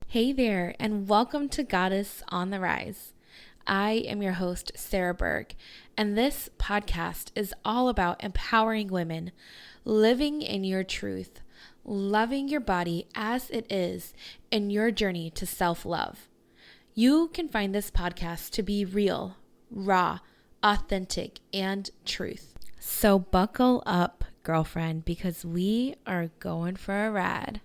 Hey there, and welcome to Goddess on the Rise. I am your host, Sarah Berg, and this podcast is all about empowering women, living in your truth, loving your body as it is, in your journey to self-love. You can find this podcast to be real, raw, authentic, and truth. So buckle up, girlfriend, because we are going for a ride.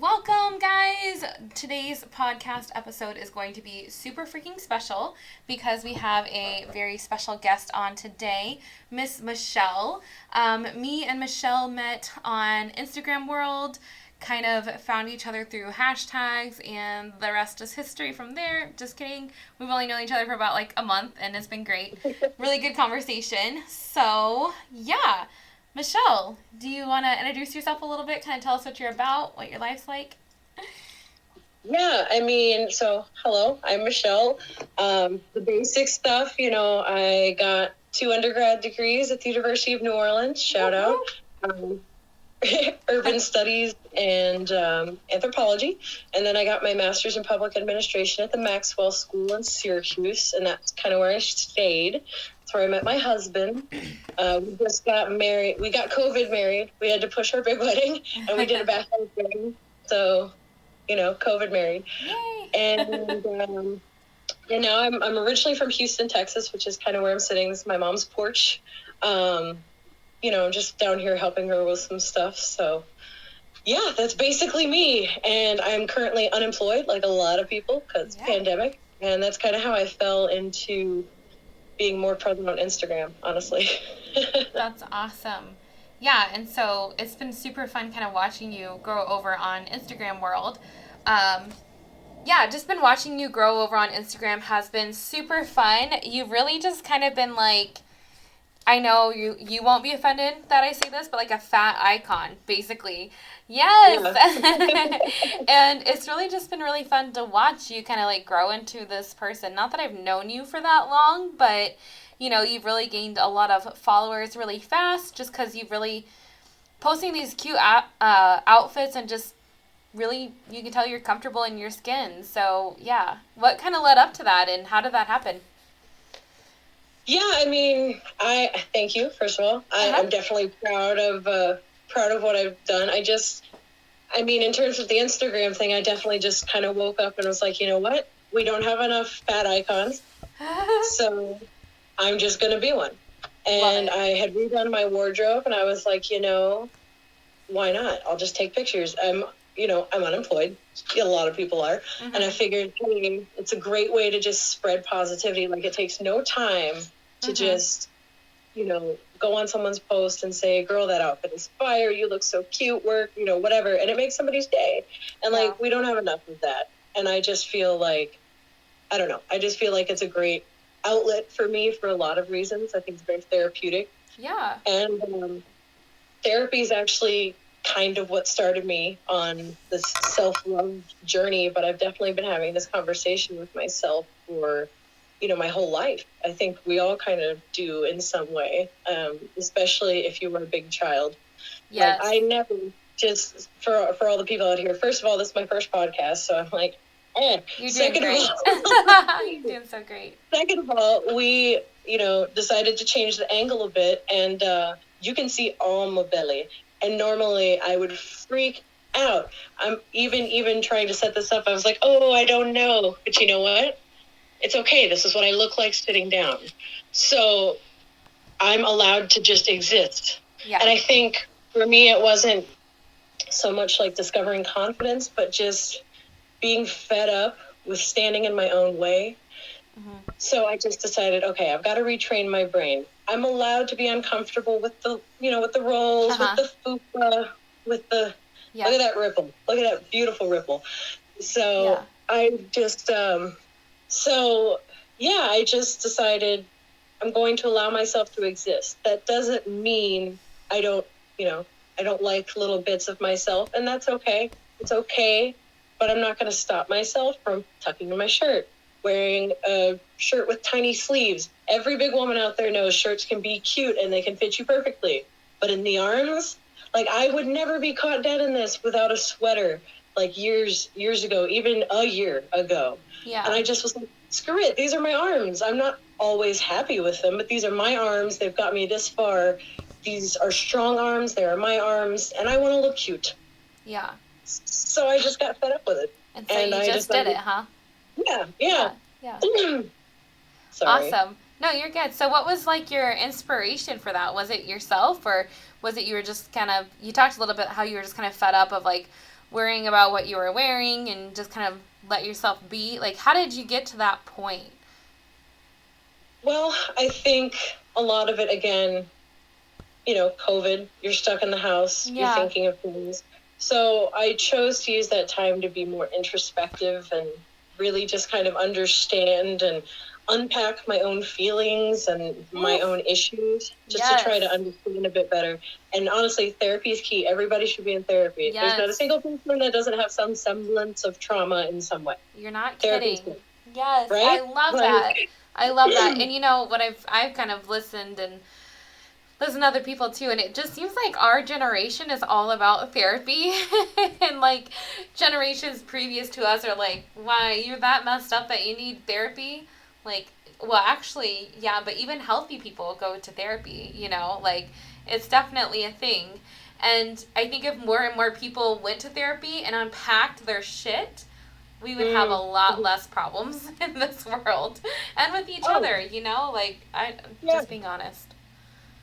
Welcome, guys! Today's podcast episode is going to be super freaking special because we have a very special guest on today, Miss Michelle. Me and Michelle met on Instagram World, kind of found each other through hashtags, and the rest is history from there. Just kidding. We've only known each other for about like a month, and it's been great. Really good conversation. So, yeah. Michelle, do you want to introduce yourself a little bit? Kind of tell us what you're about, what your life's like? Yeah, hello, I'm Michelle. The basic stuff, I got 2 undergrad degrees at the University of New Orleans, shout out, urban studies and anthropology. And then I got my master's in public administration at the Maxwell School in Syracuse, and that's kind of where I stayed. That's where I met my husband. We just got married. We got COVID married. We had to push our big wedding, and we did a bachelor's wedding. So, COVID married. Yay! And I'm originally from Houston, Texas, which is kind of where I'm sitting. This is my mom's porch. I'm just down here helping her with some stuff. So, yeah, that's basically me. And I'm currently unemployed, like a lot of people, because pandemic. And that's kind of how I fell into being more present on Instagram, honestly. That's awesome. Yeah, and so it's been super fun kind of watching you grow over on Instagram World. Just been watching you grow over on Instagram has been super fun. You've really just kind of been like, I know you won't be offended that I say this, but like a fat icon, basically. Yes. Yeah. And it's really just been really fun to watch you kind of like grow into this person. Not that I've known you for that long, but you've really gained a lot of followers really fast just because you've really posting these cute outfits and just really, you can tell you're comfortable in your skin. So yeah, what kind of led up to that and how did that happen? Yeah, I thank you, first of all. I'm definitely proud of what I've done. In terms of the Instagram thing, I definitely just kind of woke up and was like, you know what? We don't have enough fat icons. So I'm just going to be one. And I had redone my wardrobe and I was like, why not? I'll just take pictures. I'm unemployed. A lot of people are. Mm-hmm. And I figured, hey, it's a great way to just spread positivity. Like, it takes no time to just, go on someone's post and say, girl, that outfit is fire. You look so cute, work, whatever. And it makes somebody's day. And we don't have enough of that. And I just feel like, it's a great outlet for me for a lot of reasons. I think it's very therapeutic. Yeah. And therapy is actually kind of what started me on this self-love journey, but I've definitely been having this conversation with myself for, my whole life. I think we all kind of do in some way, especially if you were a big child. Yes. I never, just for all the people out here, first of all, this is my first podcast, so I'm like, you're doing great. You're doing so great. Second of all, we, decided to change the angle a bit, and you can see all my belly. And normally I would freak out. I'm even trying to set this up. I was like, oh, I don't know. But you know what? It's okay. This is what I look like sitting down. So I'm allowed to just exist. Yeah. And I think for me, it wasn't so much like discovering confidence, but just being fed up with standing in my own way. Mm-hmm. So I just decided, okay, I've got to retrain my brain. I'm allowed to be uncomfortable with the, with the rolls, with the fupa, with the, look at that ripple. Look at that beautiful ripple. So I just, I just decided I'm going to allow myself to exist. That doesn't mean I don't like little bits of myself, and that's okay. It's okay, but I'm not going to stop myself from tucking in my shirt, wearing a shirt with tiny sleeves. Every big woman out there knows shirts can be cute and they can fit you perfectly. But in the arms, like I would never be caught dead in this without a sweater, like years ago, even a year ago. Yeah. And I just was like, screw it. These are my arms. I'm not always happy with them, but these are my arms. They've got me this far. These are strong arms. They are my arms. And I want to look cute. Yeah. So I just got fed up with it. And so you just did it, huh? Yeah. Sorry. Awesome. No, you're good. So what was like your inspiration for that? Was it yourself, or was it you were just kind of, you talked a little bit how you were just kind of fed up of like worrying about what you were wearing and just kind of let yourself be? Like, how did you get to that point? Well, I think a lot of it, again, COVID, you're stuck in the house, you're thinking of things. So I chose to use that time to be more introspective and really just kind of understand and unpack my own feelings and my own issues, just to try to understand a bit better. And honestly, therapy is key. Everybody should be in therapy. There's not a single person that doesn't have some semblance of trauma in some way. You're not kidding. Yes, right? I love that. I love that. And you know what, I've kind of listened to other people too, and it just seems like our generation is all about therapy. And like generations previous to us are like, why, you're that messed up that you need therapy? Like, well, actually, yeah, but even healthy people go to therapy, like it's definitely a thing. And I think if more and more people went to therapy and unpacked their shit, we would have a lot less problems in this world and with each other, just being honest.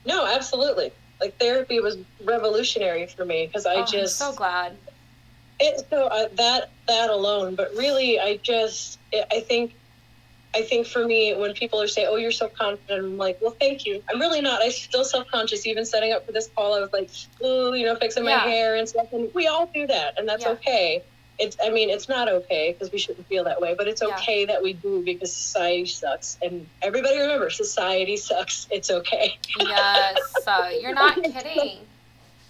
No, absolutely. Like therapy was revolutionary for me because I'm so glad. That alone, but really I think for me, when people are saying, oh, you're so confident, I'm like, well, thank you. I'm really not. I'm still self-conscious. Even setting up for this call, I was like, fixing my hair and stuff. And we all do that. And that's okay. It's not okay because we shouldn't feel that way. But it's okay that we do because society sucks. And everybody remember, society sucks. It's okay. Yes. You're not kidding.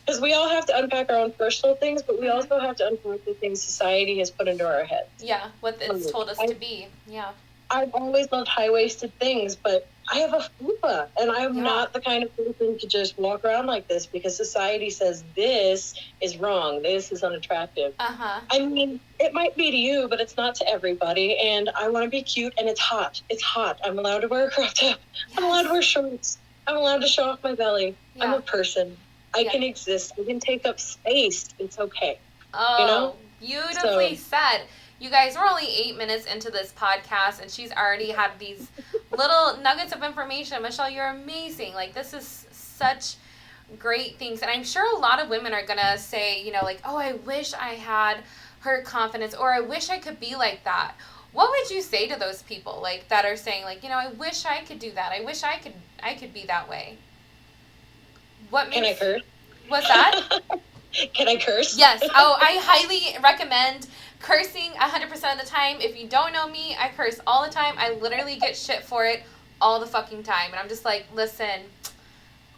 Because we all have to unpack our own personal things, but we also have to unpack the things society has put into our heads. Yeah, what it's told us to be. Yeah. I've always loved high-waisted things, but I have a fupa, and I'm not the kind of person to just walk around like this because society says this is wrong, this is unattractive. Uh-huh. It might be to you, but it's not to everybody, and I want to be cute, and it's hot. It's hot. I'm allowed to wear a crop top. Yes. I'm allowed to wear shorts. I'm allowed to show off my belly. Yeah. I'm a person. I can exist. I can take up space. It's okay. Oh, beautifully said. You guys, we're only 8 minutes into this podcast, and she's already had these little nuggets of information. Michelle, you're amazing. Like, this is such great things. And I'm sure a lot of women are going to say, oh, I wish I had her confidence, or I wish I could be like that. What would you say to those people, like, that are saying, like, I wish I could do that. I wish I could be that way. Can I curse? What's that? Can I curse? Yes. Oh, I highly recommend cursing 100% of the time. If you don't know me, I curse all the time. I literally get shit for it all the fucking time. And I'm just like, listen,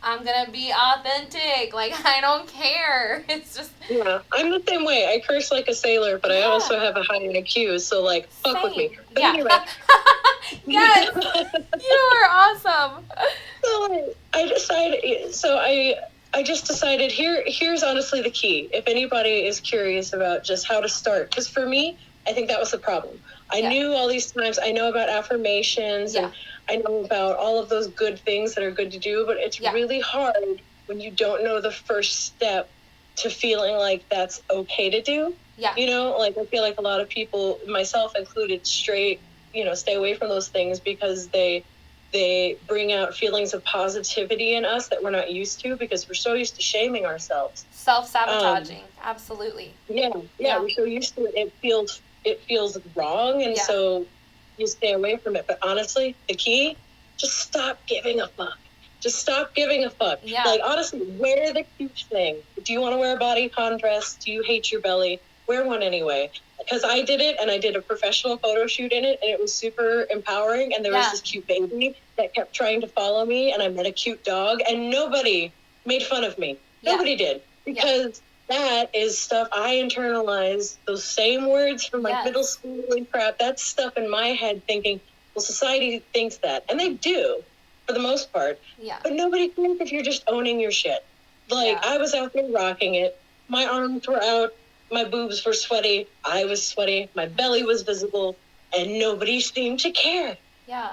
I'm going to be authentic. Like, I don't care. It's just... Yeah, I'm the same way. I curse like a sailor, but I also have a high IQ, so, like, fuck with me. But anyway. Yes! You are awesome! So I just decided here's honestly the key. If anybody is curious about just how to start, because for me, I think that was the problem. I knew all these times, I know about affirmations and I know about all of those good things that are good to do, but it's really hard when you don't know the first step to feeling like that's okay to do. Yeah. You know, like I feel like a lot of people, myself included, stay away from those things because they bring out feelings of positivity in us that we're not used to because we're so used to shaming ourselves. Self-sabotaging. Absolutely. Yeah. We're so used to it. It feels wrong. And so you stay away from it. But honestly, the key, just stop giving a fuck. Just stop giving a fuck. Yeah. Like, honestly, wear the cute thing. Do you want to wear a bodycon dress? Do you hate your belly? Wear one anyway. Because I did it, and I did a professional photo shoot in it, and it was super empowering. And there was this cute baby that kept trying to follow me, and I met a cute dog, and nobody made fun of me. Nobody did. Because that is stuff I internalized, those same words from like middle school and crap. That's stuff in my head thinking, well, society thinks that. And they do, for the most part. Yeah. But nobody cares if you're just owning your shit. Like, I was out there rocking it. My arms were out. My boobs were sweaty. I was sweaty. My belly was visible. And nobody seemed to care. Yeah.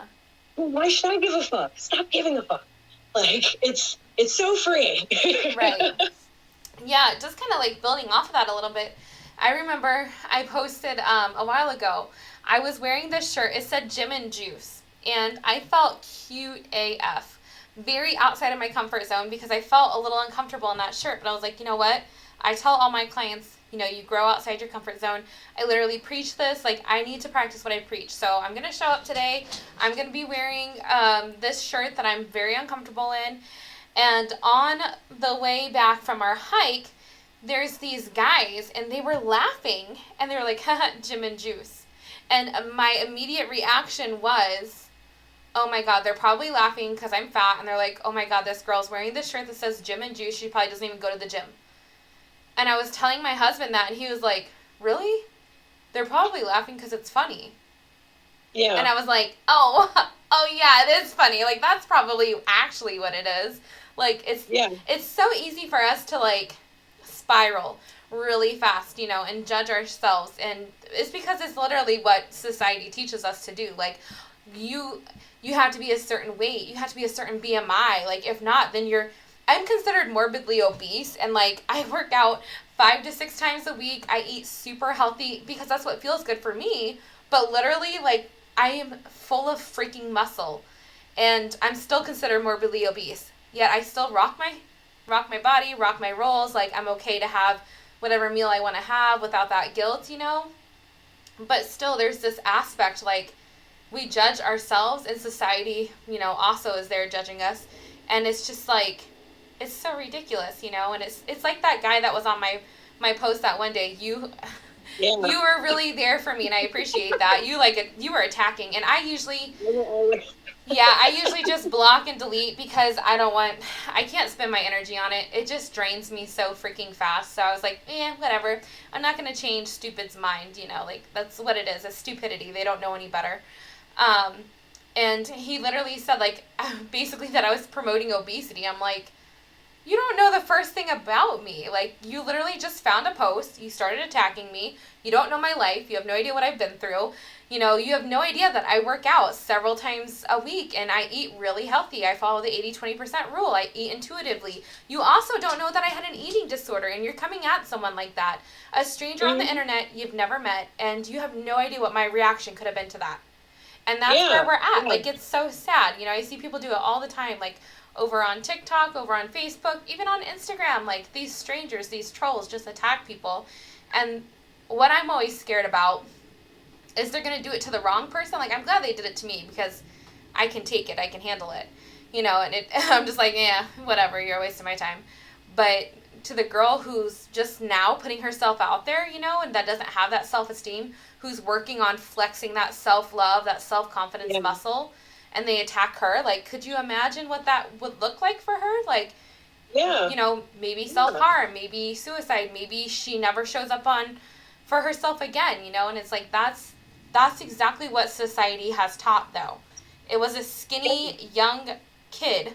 Well, why should I give a fuck? Stop giving a fuck. Like, it's so free. Right. Yeah, just kind of like building off of that a little bit. I remember I posted a while ago, I was wearing this shirt. It said Gym and Juice. And I felt cute AF. Very outside of my comfort zone because I felt a little uncomfortable in that shirt. But I was like, you know what? I tell all my clients, you know, you grow outside your comfort zone. I literally preach this. Like, I need to practice what I preach. So I'm going to show up today. I'm going to be wearing this shirt that I'm very uncomfortable in. And on the way back from our hike, there's these guys, and they were laughing. And they were like, haha, Gym and Juice. And my immediate reaction was, oh my God, they're probably laughing because I'm fat. And they're like, oh my God, this girl's wearing this shirt that says Gym and Juice. She probably doesn't even go to the gym. And I was telling my husband that, and he was like, really? They're probably laughing because it's funny. Yeah. And I was like, oh yeah, it is funny. Like, that's probably actually what it is. Like, it's so easy for us to, like, spiral really fast, you know, and judge ourselves. And it's because it's literally what society teaches us to do. Like, you have to be a certain weight. You have to be a certain BMI. Like, if not, then I'm considered morbidly obese, and, like, I work out 5 to 6 times a week. I eat super healthy because that's what feels good for me. But literally, like, I am full of freaking muscle, and I'm still considered morbidly obese. Yet I still rock my body, rock my rolls. Like, I'm okay to have whatever meal I want to have without that guilt, you know? But still, there's this aspect, like, we judge ourselves, and society, you know, also is there judging us. And it's just, like, it's so ridiculous, you know? And it's like that guy that was on my post that one day. You were really there for me, and I appreciate that. You were attacking, and I usually just block and delete because I can't spend my energy on it. It just drains me so freaking fast. So I was like, whatever. I'm not going to change stupid's mind, you know? Like, that's what it is. It's stupidity. They don't know any better. And he literally said, like, basically that I was promoting obesity. I'm like, you don't know the first thing about me. Like, you literally just found a post. You started attacking me. You don't know my life. You have no idea what I've been through. You know, you have no idea that I work out several times a week and I eat really healthy. I follow the 80-20% rule. I eat intuitively. You also don't know that I had an eating disorder, and you're coming at someone like that. A stranger on the internet you've never met, and you have no idea what my reaction could have been to that. And that's where we're at. Yeah. Like, it's so sad. You know, I see people do it all the time. Like, over on TikTok, over on Facebook, even on Instagram, like, these strangers, these trolls just attack people. And what I'm always scared about is they're going to do it to the wrong person. Like, I'm glad they did it to me because I can take it. I can handle it. You know, and I'm just like, yeah, whatever. You're wasting my time. But to the girl who's just now putting herself out there, you know, and that doesn't have that self-esteem, who's working on flexing that self-love, that self-confidence muscle, and they attack her, like, could you imagine what that would look like for her? Like, you know, maybe self-harm, maybe suicide, maybe she never shows up for herself again, you know? And it's like, that's exactly what society has taught, though. It was a skinny, young kid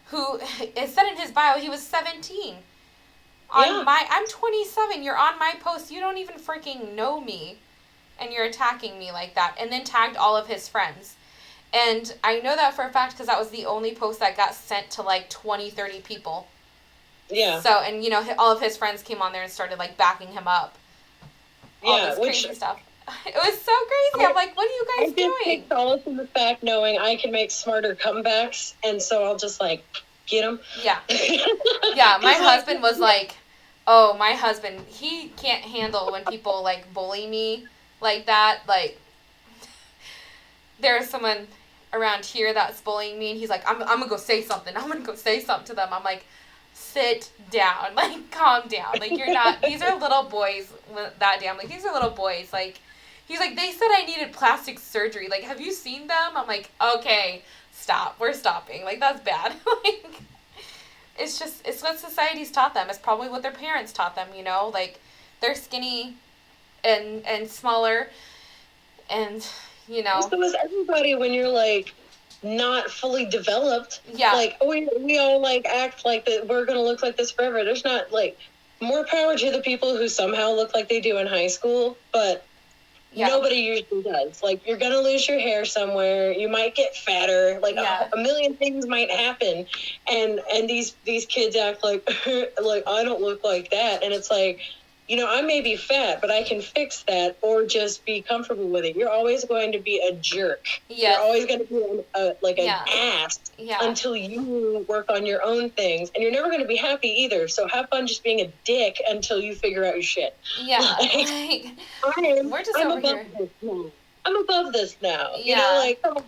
who, it said in his bio, he was 17. I'm 27, you're on my post, you don't even freaking know me, and you're attacking me like that, and then tagged all of his friends. And I know that for a fact because that was the only post that got sent to like 20, 30 people. Yeah. So, and, you know, all of his friends came on there and started, like, backing him up. All this crazy stuff. It was so crazy. I'm like, what are you guys doing? I take solace in the fact knowing I can make smarter comebacks, and so I'll just, like, get them. Yeah. Yeah, my husband was like, oh, my husband, he can't handle when people, like, bully me like that. Like, there's someone around here that's bullying me, and he's like, I'm gonna go say something. I'm gonna go say something to them. I'm like, sit down. Like, calm down. Like, you're not, these are little boys that damn. Like, these are little boys. Like, he's like, they said I needed plastic surgery. Like, have you seen them? I'm like, okay, stop. We're stopping. Like, that's bad. Like, it's just, it's what society's taught them. It's probably what their parents taught them, you know? Like, they're skinny and smaller and, you know. So is everybody when you're, like, not fully developed. Yeah. Like, we all, like, act like that we're going to look like this forever. There's not, like, more power to the people who somehow look like they do in high school, but nobody usually does. Like, you're going to lose your hair somewhere. You might get fatter. Like, a million things might happen. And these kids act like, like, I don't look like that. And it's like, you know, I may be fat, but I can fix that or just be comfortable with it. You're always going to be a jerk. Yes. You're always going to be an ass until you work on your own things. And you're never going to be happy either. So have fun just being a dick until you figure out your shit. Yeah. We're just over here. I'm above this now. You know, like, come on.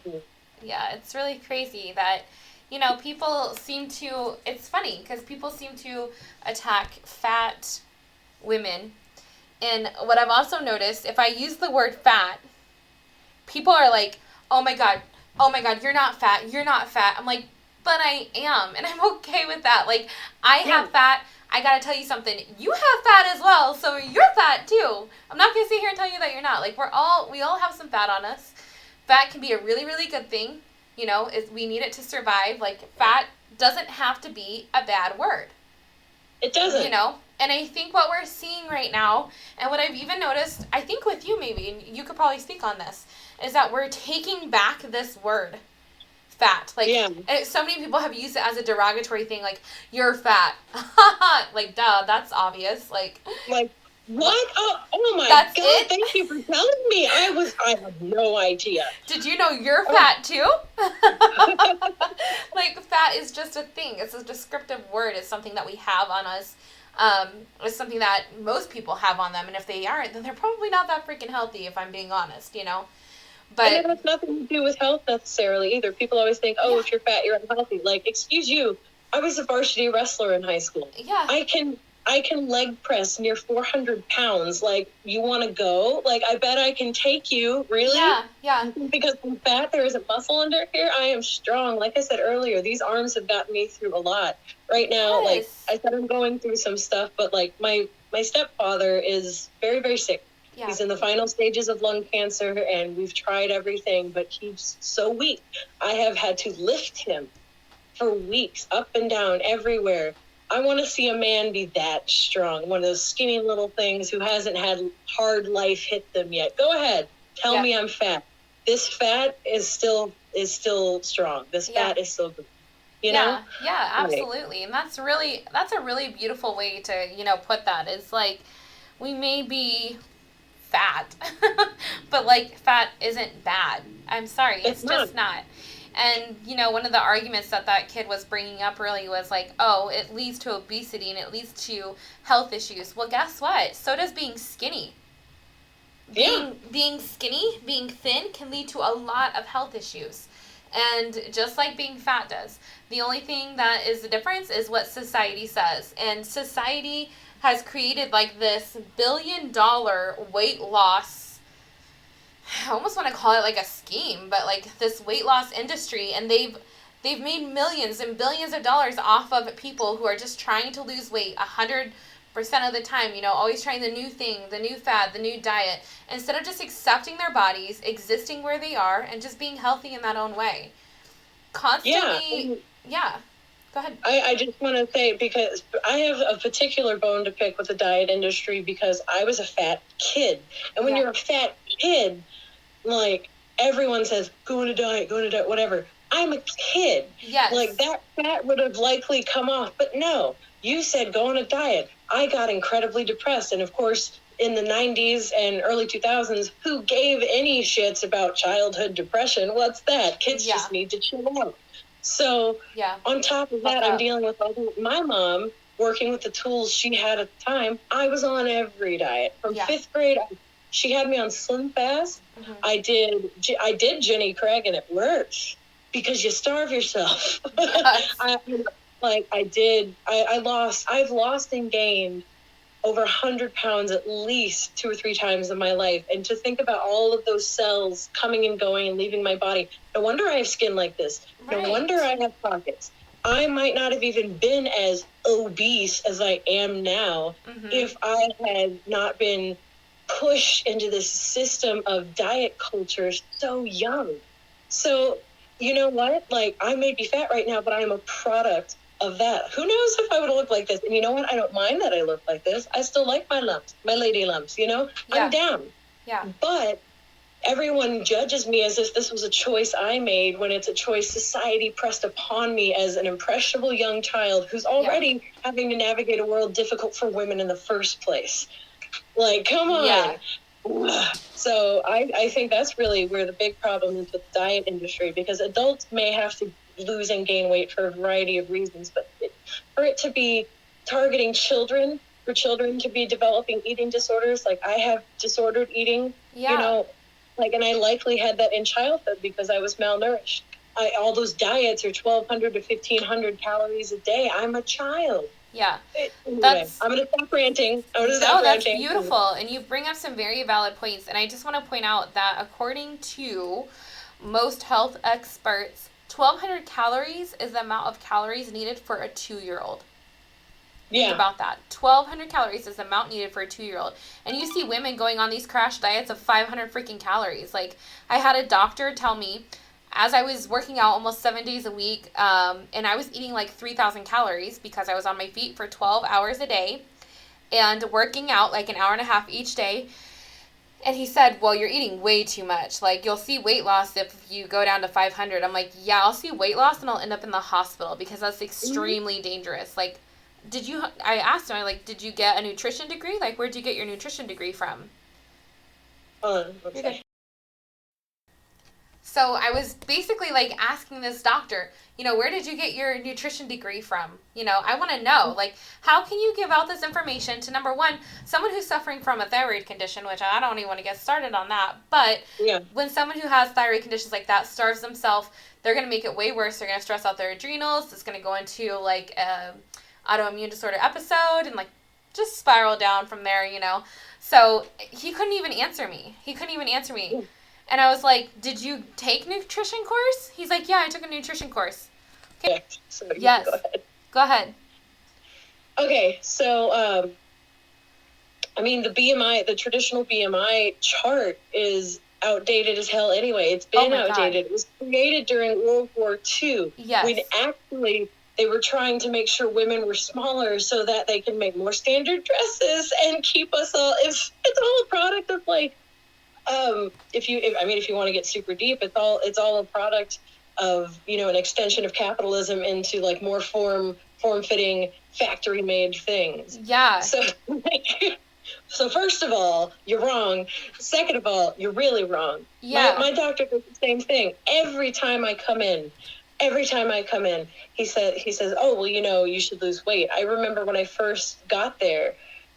Yeah, it's really crazy that, you know, people seem to, it's funny because people seem to attack fat women. And what I've also noticed, if I use the word fat, people are like, oh my god, you're not fat. I'm like, but I am, and I'm okay with that. Like, I have fat. I gotta tell you something. You have fat as well, so you're fat too. I'm not gonna sit here and tell you that you're not. Like, we all have some fat on us. Fat can be a really, really good thing. You know, we need it to survive. Like, fat doesn't have to be a bad word. It doesn't. You know? And I think what we're seeing right now, and what I've even noticed, I think with you maybe, and you could probably speak on this, is that we're taking back this word, fat. Like, so many people have used it as a derogatory thing, like, you're fat. Like, duh, that's obvious. Like what? Oh my God, it? Thank you for telling me. I had no idea. Did you know you're fat too? Like, fat is just a thing. It's a descriptive word. It's something that we have on us. It's something that most people have on them, and if they aren't, then they're probably not that freaking healthy, if I'm being honest, you know? But and it has nothing to do with health necessarily either. People always think, if you're fat, you're unhealthy. Like, excuse you, I was a varsity wrestler in high school. Yeah. I can leg press near 400 pounds. Like, you want to go? Like, I bet I can take you. Really? Yeah. Because I'm fat, there isn't muscle under here. I am strong. Like I said earlier, these arms have gotten me through a lot. Right now, like I said, I'm going through some stuff, but, like, my stepfather is very, very sick. Yeah. He's in the final stages of lung cancer, and we've tried everything, but he's so weak. I have had to lift him for weeks, up and down, everywhere. I want to see a man be that strong, one of those skinny little things who hasn't had hard life hit them yet. Go ahead. Tell me I'm fat. This fat is still strong. This fat is still good. You know? Yeah, absolutely. And that's a really beautiful way to, you know, put that. It's like, we may be fat, but, like, fat isn't bad. I'm sorry. It's just not. And, you know, one of the arguments that kid was bringing up really was like, oh, it leads to obesity and it leads to health issues. Well, guess what? So does being skinny. Being skinny, being thin can lead to a lot of health issues. And just like being fat does. The only thing that is the difference is what society says. And society has created, like, this $1 billion weight loss, I almost want to call it like a scheme, but, like, this weight loss industry, and they've made millions and billions of dollars off of people who are just trying to lose weight 100% of the time, you know, always trying the new thing, the new fad, the new diet, instead of just accepting their bodies, existing where they are, and just being healthy in that own way. Constantly, Go ahead. I just want to say, because I have a particular bone to pick with the diet industry, because I was a fat kid. And when you're a fat kid, like, everyone says, go on a diet, whatever. I'm a kid. Yes. Like, that fat would have likely come off. But no, you said go on a diet. I got incredibly depressed. And of course, in the 90s and early 2000s, who gave any shits about childhood depression? What's that? Kids just need to chill out. So on top of that, I'm dealing with my mom working with the tools she had at the time. I was on every diet from 5th grade. She had me on Slim Fast. Mm-hmm. I did Jenny Craig, and it works because you starve yourself. I've lost and gained over 100 pounds at least 2 or 3 times in my life. And to think about all of those cells coming and going and leaving my body, no wonder I have skin like this. Right. No wonder I have pockets. I might not have even been as obese as I am now if I had not been pushed into this system of diet culture so young. So, you know what? Like, I may be fat right now, but I am a product of that. Who knows if I would look like this? And you know what? I don't mind that I look like this. I still like my lumps, my lady lumps, you know? I'm down. Yeah. But everyone judges me as if this was a choice I made when it's a choice society pressed upon me as an impressionable young child who's already having to navigate a world difficult for women in the first place. Like, come on. Yeah. So I think that's really where the big problem is with the diet industry, because adults may have to lose and gain weight for a variety of reasons, but for it to be targeting children, for children to be developing eating disorders, like I have disordered eating, you know, like, and I likely had that in childhood because I was malnourished. All those diets are 1,200 to 1,500 calories a day. I'm a child. Yeah. Anyway, I'm going to stop ranting. That's beautiful. And you bring up some very valid points. And I just want to point out that according to most health experts, 1,200 calories is the amount of calories needed for a 2-year-old. Yeah. Think about that. 1,200 calories is the amount needed for a 2-year-old. And you see women going on these crash diets of 500 freaking calories. Like, I had a doctor tell me, as I was working out almost 7 days a week, and I was eating like 3,000 calories because I was on my feet for 12 hours a day and working out like an hour and a half each day. And he said, well, you're eating way too much. Like, you'll see weight loss if you go down to 500. I'm like, yeah, I'll see weight loss and I'll end up in the hospital because that's extremely dangerous. Like, I asked him, did you get a nutrition degree? Like, where'd you get your nutrition degree from? Okay. So I was basically like asking this doctor, where did you get your nutrition degree from? I want to know, like, how can you give out this information to, number one, someone who's suffering from a thyroid condition, which I don't even want to get started on that. But when someone who has thyroid conditions like that starves themselves, they're going to make it way worse. They're going to stress out their adrenals. It's going to go into like autoimmune disorder episode and like just spiral down from there, So he couldn't even answer me. And I was like, did you take nutrition course? He's like, yeah, I took a nutrition course. Okay. So yes. Go ahead. Okay, so, the BMI, the traditional BMI chart is outdated as hell anyway. It's been outdated. God. It was created during World War II. Yes. When actually they were trying to make sure women were smaller so that they can make more standard dresses and keep us all, it's all a product of like, if you want to get super deep, it's all a product of, an extension of capitalism into like more form-fitting factory-made things. Yeah. So first of all, you're wrong. Second of all, you're really wrong. Yeah. My doctor does the same thing. Every time I come in, he says, oh, well, you should lose weight. I remember when I first got there,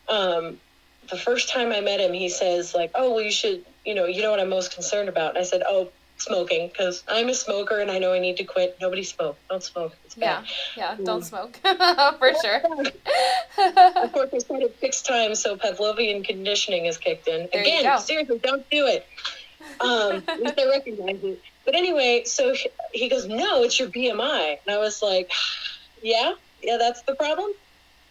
the first time I met him, he says like, oh, well, you should, you know what I'm most concerned about. And I said, oh, smoking, because I'm a smoker and I know I need to quit. Nobody smoke. Don't smoke. It's bad. Yeah, don't smoke. For sure. Of course, I said it 6 times, so Pavlovian conditioning is kicked in. There Again, seriously, don't do it. At least I recognize it. But anyway, so he goes, no, it's your BMI. And I was like, yeah, that's the problem.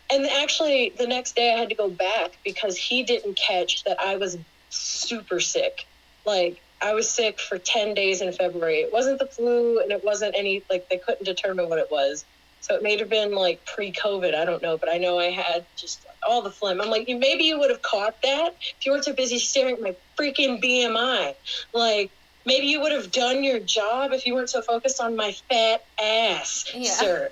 And actually, the next day I had to go back because he didn't catch that I was super sick. Like, I was sick for 10 days in February. It wasn't the flu, and it wasn't any, like, they couldn't determine what it was. So it may have been, like, pre-COVID. I don't know, but I know I had just all the phlegm. I'm like, maybe you would have caught that if you weren't so busy staring at my freaking BMI. Like, maybe you would have done your job if you weren't so focused on my fat ass, sir.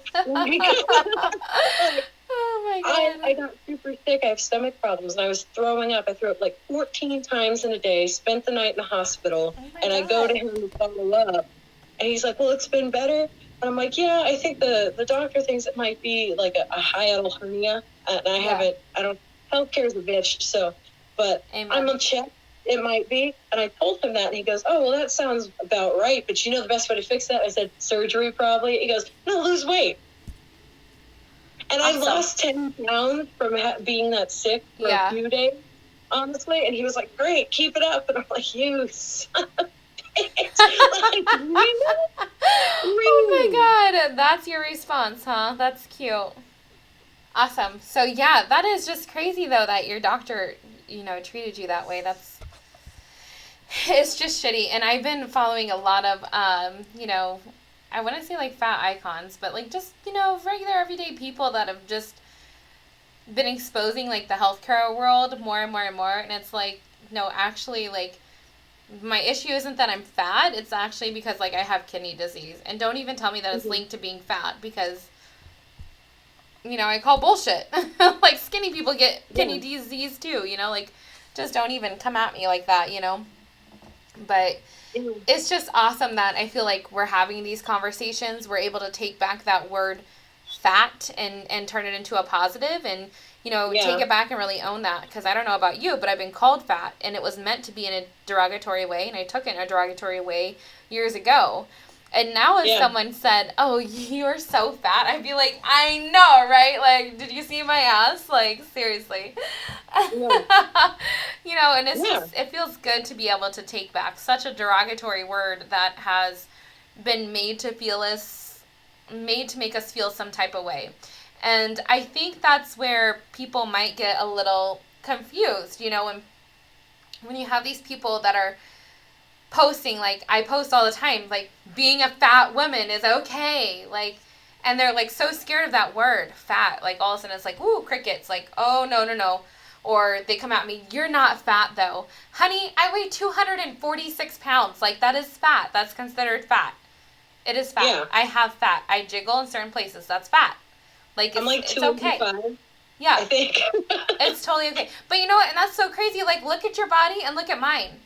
Oh my God. I got super sick. I have stomach problems, and I was throwing up. I threw up like 14 times in a day, spent the night in the hospital, and I go to him to follow up, and he's like, well, it's been better. And I'm like, yeah, I think the doctor thinks it might be like a hiatal hernia, and healthcare is a bitch, so, but Amen. I'm gonna check. It might be. And I told him that, and he goes, oh, well, that sounds about right, but the best way to fix that? I said, surgery probably. He goes, no, lose weight. And awesome. I lost 10 pounds from being that sick for a few days, honestly. And he was like, great, keep it up. And I'm like, you son of a bitch. Like, really? Oh my God. That's your response, huh? That's cute. Awesome. So, yeah, that is just crazy, though, that your doctor, treated you that way. It's just shitty. And I've been following a lot of, I wouldn't say like fat icons, but like just, regular everyday people that have just been exposing like the healthcare world more and more and more. And it's like, no, actually, like, my issue isn't that I'm fat. It's actually because like I have kidney disease. And don't even tell me that it's linked to being fat, because I call bullshit. Like, skinny people get kidney disease too, like, just don't even come at me like that, But it's just awesome that I feel like we're having these conversations. We're able to take back that word fat and turn it into a positive and, take it back and really own that. Because I don't know about you, but I've been called fat, and it was meant to be in a derogatory way, and I took it in a derogatory way years ago. And now if someone said, oh, you're so fat, I'd be like, I know, right? Like, did you see my ass? Like, seriously. Yeah. And it's just, it feels good to be able to take back such a derogatory word that has been made to make us feel some type of way. And I think that's where people might get a little confused, when you have these people that are posting, like, I post all the time, like, being a fat woman is okay, like, and they're, like, so scared of that word, fat, like, all of a sudden it's like, ooh, crickets, like, oh, no, or they come at me, you're not fat, though. Honey, I weigh 246 pounds, like, that is fat, that's considered fat. It is fat. Yeah. I have fat. I jiggle in certain places, that's fat. Like, I'm like it's okay. Yeah. I think. It's totally okay. But you know what, and that's so crazy, like, look at your body and look at mine.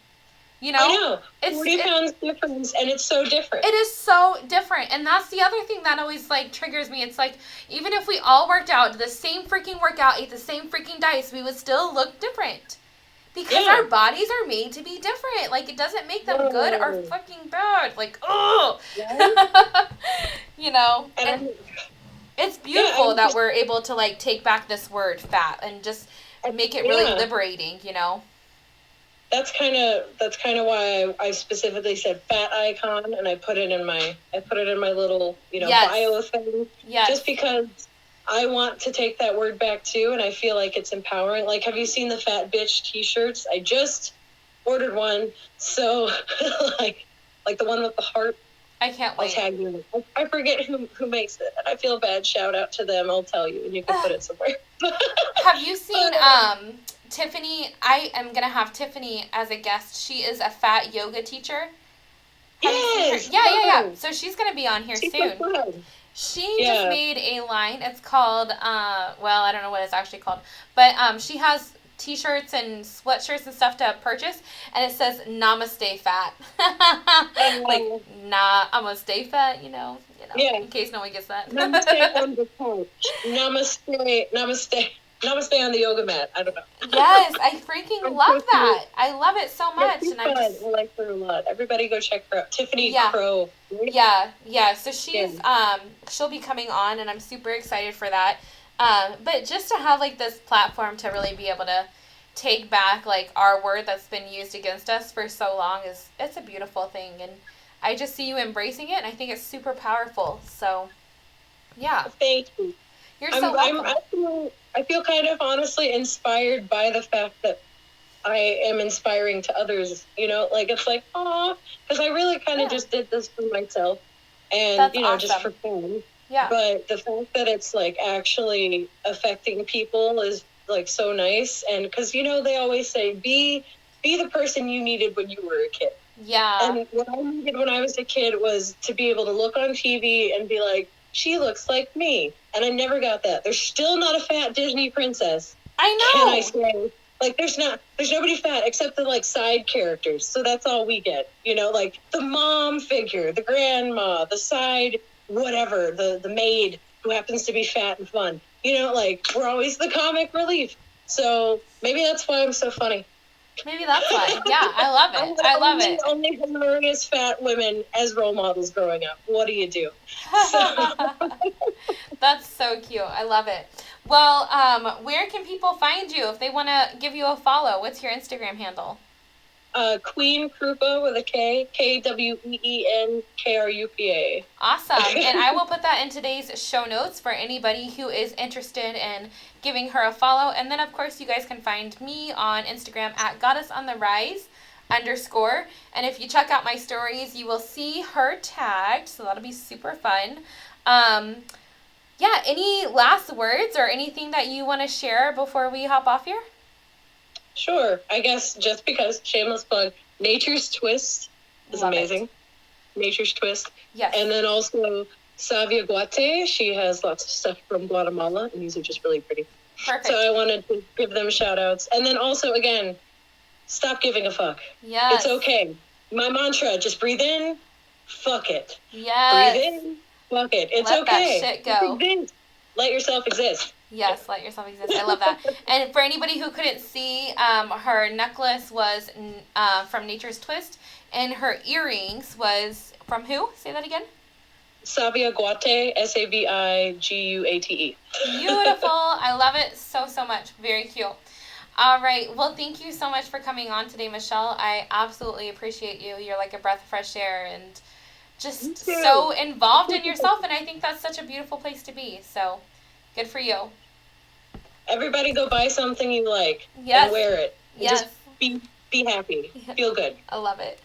I know. 40 pounds difference, and it's so different. It is so different, and that's the other thing that always, like, triggers me. It's like, even if we all worked out, did the same freaking workout, ate the same freaking diets, we would still look different. Because our bodies are made to be different. Like, it doesn't make them good or fucking bad. Like, ugh! And it's beautiful that we're able to, like, take back this word, fat, and just make it really liberating, That's kind of why I specifically said fat icon, and I put it in my little bio thing. Yes. Just because I want to take that word back too, and I feel like it's empowering. Like, have you seen the fat bitch T-shirts? I just ordered one, so like the one with the heart. I can't wait. I'll tag you. I forget who makes it, and I feel bad. Shout out to them. I'll tell you, and you can put it somewhere. Have you seen Tiffany? I am going to have Tiffany as a guest. She is a fat yoga teacher. Yes. Yeah. So she's going to be on here soon. She just made a line. It's called, I don't know what it's actually called. But she has T-shirts and sweatshirts and stuff to purchase. And it says, Namaste fat. Like, nah, I'm going to stay fat, in case no one gets that. Namaste on the couch. Namaste. Namaste on the yoga mat. I don't know. Yes, I freaking love that. I love it so much. And I like her a lot. Everybody go check her out. Tiffany Crow. Yeah. So she's she'll be coming on, and I'm super excited for that. But just to have like this platform to really be able to take back like our word that's been used against us for so long it's a beautiful thing, and I just see you embracing it, and I think it's super powerful. So, yeah. Thank you. You're so welcome. I feel kind of honestly inspired by the fact that I am inspiring to others, like, it's like, aw, because I really kind of just did this for myself and, that's awesome. Just for fun. Yeah. But the fact that it's like actually affecting people is like so nice. And because, they always say, be the person you needed when you were a kid. Yeah. And what I needed when I was a kid was to be able to look on TV and be like, she looks like me. And I never got that. There's still not a fat Disney princess. I know. Can I say? Like, there's nobody fat except the, like, side characters. So that's all we get. You know, like, the mom figure, the grandma, the side whatever, the maid who happens to be fat and fun. You know, like, we're always the comic relief. So maybe that's why I'm so funny. Maybe that's why. Yeah, I love it. I love it. Only hilarious fat women as role models growing up. What do you do? So. That's so cute. I love it. Well, where can people find you if they want to give you a follow? What's your Instagram handle? Queen Krupa with a K, KWEENKRUPA. Awesome. And I will put that in today's show notes for anybody who is interested in giving her a follow. And then, of course, you guys can find me on Instagram at goddessontherise_. And if you check out my stories, you will see her tagged. So that'll be super fun. Yeah, any last words or anything that you want to share before we hop off here? Sure. I guess just because, shameless plug, Nature's Twist is Love amazing. It. Nature's Twist. Yes. And then also Savia Guate. She has lots of stuff from Guatemala, and these are just really pretty. Perfect. So I wanted to give them shout outs. And then also, again, stop giving a fuck. Yes. It's okay. My mantra, just breathe in, fuck it. Yes. Breathe in, fuck it. It's Let okay. that shit go. Let yourself exist. Yes, let yourself exist. I love that. And for anybody who couldn't see, her necklace was from Nature's Twist, and her earrings was from who? Say that again. Savia Guate, Saviguate. Beautiful. I love it so, so much. Very cute. All right. Well, thank you so much for coming on today, Michelle. I absolutely appreciate you. You're like a breath of fresh air and just so involved in yourself, and I think that's such a beautiful place to be. So good for you. Everybody go buy something you like and wear it. And yes. Just be happy. Feel good. I love it.